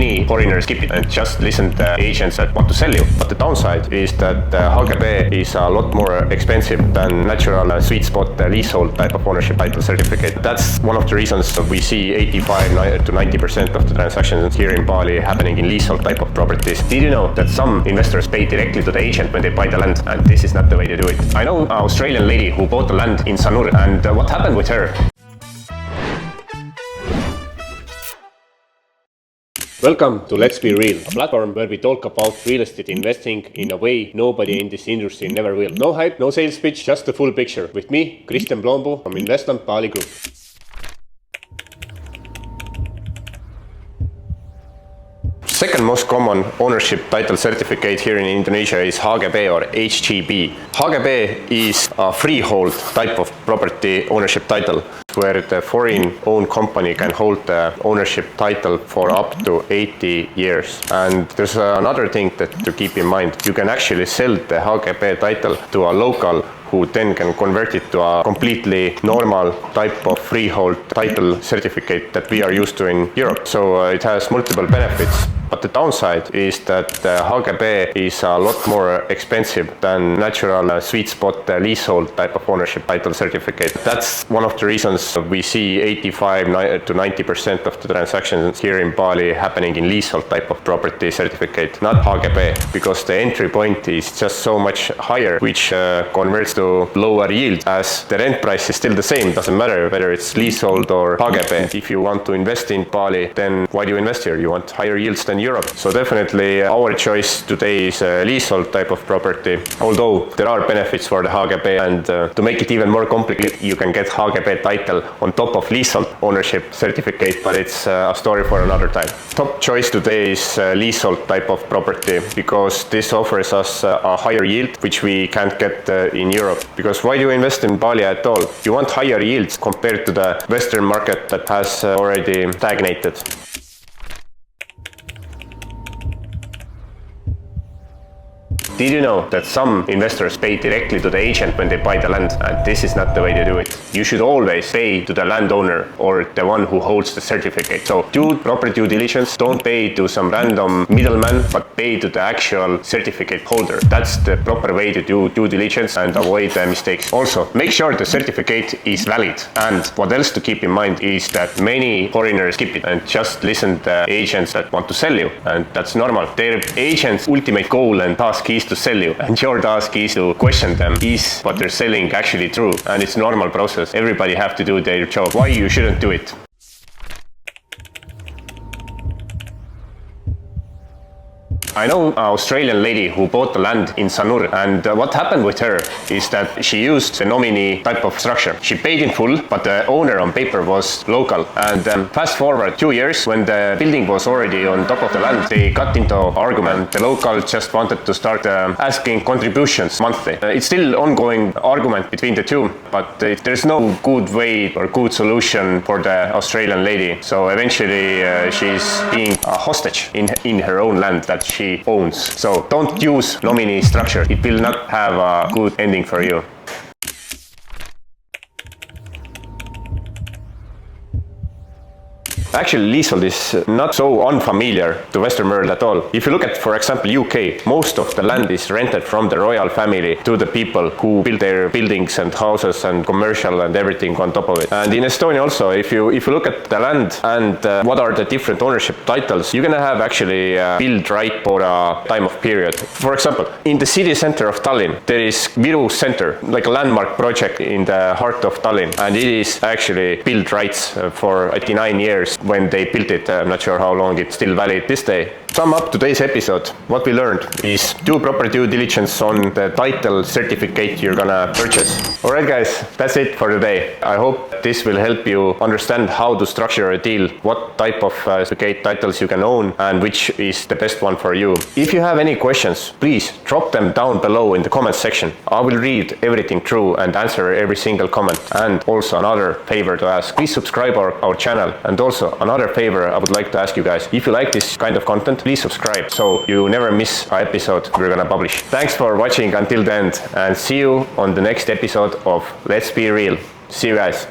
many foreigners skip it and just listen to the agents that want to sell you. But the downside is that HGB is a lot more expensive than natural sweet spot leasehold type of ownership title certificate. That's one of the reasons we see 85 to 90% of the transactions here in Bali happening in leasehold type of properties. Did you know that some investors pay directly to the agent when they buy the land, and this is not the way to do it? I know an Australian lady who bought the land in Sanur, and what happened with her? Welcome to Let's Be Real, a platform where we talk about real estate investing in a way nobody in this industry never will. No hype, no sales pitch, just the full picture. With me, Kristjan from Investland Bali Group. Second most common ownership title certificate here in Indonesia is HGB or HGB. HGB is a freehold type of property ownership title where the foreign-owned company can hold the ownership title for up to 80 years. And there's another thing to keep in mind. You can actually sell the HGB title to a local who then can convert it to a completely normal type of freehold title certificate that we are used to in Europe. So it has multiple benefits. But the downside is that HGB is a lot more expensive than natural sweet spot leasehold type of ownership title certificate. That's one of the reasons we see 85 to 90% of the transactions here in Bali happening in leasehold type of property certificate, not HGB, because the entry point is just so much higher, which converts to lower yield, as the rent price is still the same. Doesn't matter whether it's leasehold or HGB. If you want to invest in Bali, then why do you invest here? You want higher yields than Europe. So definitely our choice today is a leasehold type of property, although there are benefits for the HGB, and to make it even more complicated, you can get HGB title on top of leasehold ownership certificate, but it's a story for another time. Top choice today is leasehold type of property because this offers us a higher yield, which we can't get in Europe. Because why do you invest in Bali at all? You want higher yields compared to the Western market that has already stagnated. Did you know that some investors pay directly to the agent when they buy the land? And this is not the way to do it. You should always pay to the landowner or the one who holds the certificate. So do proper due diligence. Don't pay to some random middleman, but pay to the actual certificate holder. That's the proper way to do due diligence and avoid mistakes. Also, make sure the certificate is valid. And what else to keep in mind is that many foreigners skip it and just listen to the agents that want to sell you. And that's normal. Their agent's ultimate goal and task is to sell you, and your task is to question them. Is what they're selling actually true? And it's a normal process. Everybody have to do their job. Why you shouldn't do it? I know an Australian lady who bought the land in Sanur, and what happened with her is that she used the nominee type of structure. She paid in full, but the owner on paper was local. And fast forward 2 years, when the building was already on top of the land, they got into argument. The local just wanted to start asking contributions monthly. It's still ongoing argument between the two, but there's no good way or good solution for the Australian lady. So eventually she's being a hostage in her own land that she owns. So don't use nominee structure. It will not have a good ending for you. Actually, leasehold is not so unfamiliar to Western world at all. If you look at, for example, UK, most of the land is rented from the royal family to the people who build their buildings and houses and commercial and everything on top of it. And in Estonia also, if you look at the land and what are the different ownership titles, you're gonna have actually build right for a time of period. For example, in the city center of Tallinn, there is Viru Center, like a landmark project in the heart of Tallinn, and it is actually build rights for 89 years. When they built it. I'm not sure how long it's still valid this day. Sum up today's episode. What we learned is do proper due diligence on the title certificate you're gonna purchase. Alright guys, that's it for today. I hope this will help you understand how to structure a deal, what type of certificate titles you can own, and which is the best one for you. If you have any questions, please drop them down below in the comment section. I will read everything through and answer every single comment. And also another favor to ask, please subscribe our channel. And also another favor I would like to ask you guys, if you like this kind of content, please subscribe so you never miss an episode we're gonna publish. Thanks for watching until the end, and see you on the next episode of Let's Be Real. See you guys.